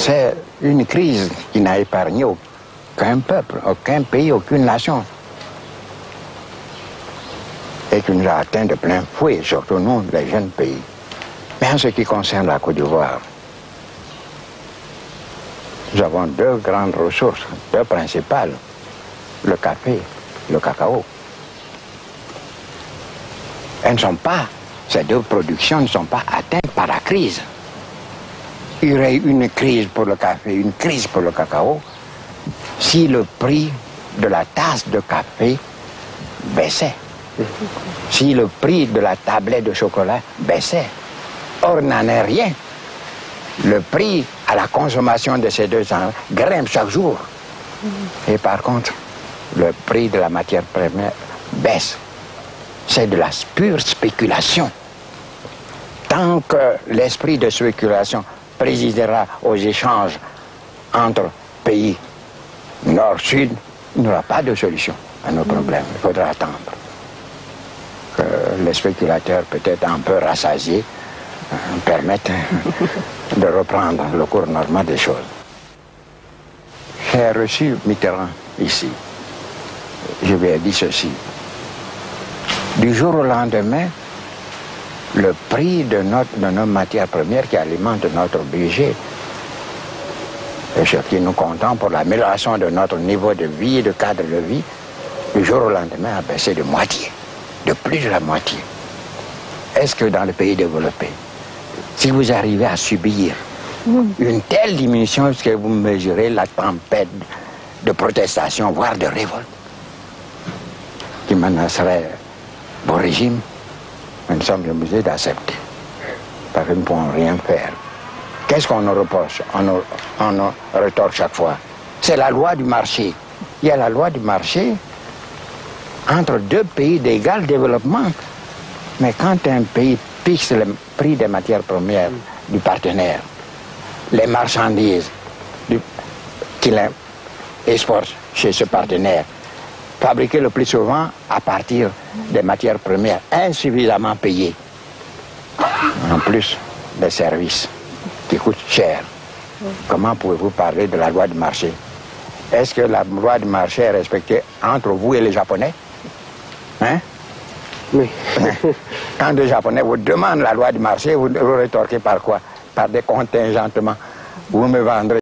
C'est une crise qui n'a épargné aucun peuple, aucun pays, aucune nation. Et qui nous a atteint de plein fouet, surtout nous, les jeunes pays. Mais en ce qui concerne la Côte d'Ivoire, nous avons deux grandes ressources, deux principales, le café, le cacao. Ces deux productions ne sont pas atteintes par la crise. Il y aurait une crise pour le café, une crise pour le cacao, si le prix de la tasse de café baissait, si le prix de la tablette de chocolat baissait. Or, n'en est rien. Le prix à la consommation de ces deux gens grimpe chaque jour. Et par contre, le prix de la matière première baisse. C'est de la pure spéculation. Tant que l'esprit de spéculation présidera aux échanges entre pays nord-sud, il n'y aura pas de solution à nos problèmes. Il faudra attendre que les spéculateurs, peut-être un peu rassasiés, permettent de reprendre le cours normal des choses. J'ai reçu Mitterrand ici. Je lui ai dit ceci. Du jour au lendemain, le prix de nos matières premières qui alimentent notre budget, et ce qui nous comptons pour l'amélioration de notre niveau de vie, de cadre de vie, du jour au lendemain a baissé de moitié, de plus de la moitié. Est-ce que dans les pays développés, si vous arrivez à subir une telle diminution, est-ce que vous mesurez la tempête de protestation, voire de révolte, qui menacerait vos régimes? Nous sommes obligés d'accepter, parce que nous ne pouvons rien faire. Qu'est-ce qu'on nous reproche? On nous retorque chaque fois. C'est la loi du marché. Il y a la loi du marché entre deux pays d'égal développement. Mais quand un pays fixe le prix des matières premières du partenaire, les marchandises qu'il exporte chez ce partenaire, fabriquées le plus souvent à partir des matières premières insuffisamment payées, en plus des services qui coûtent cher. Comment pouvez-vous parler de la loi du marché? Est-ce que la loi du marché est respectée entre vous et les Japonais? Hein? Oui. Quand les Japonais vous demandent la loi du marché, vous le rétorquez par quoi? Par des contingentements. Vous me vendrez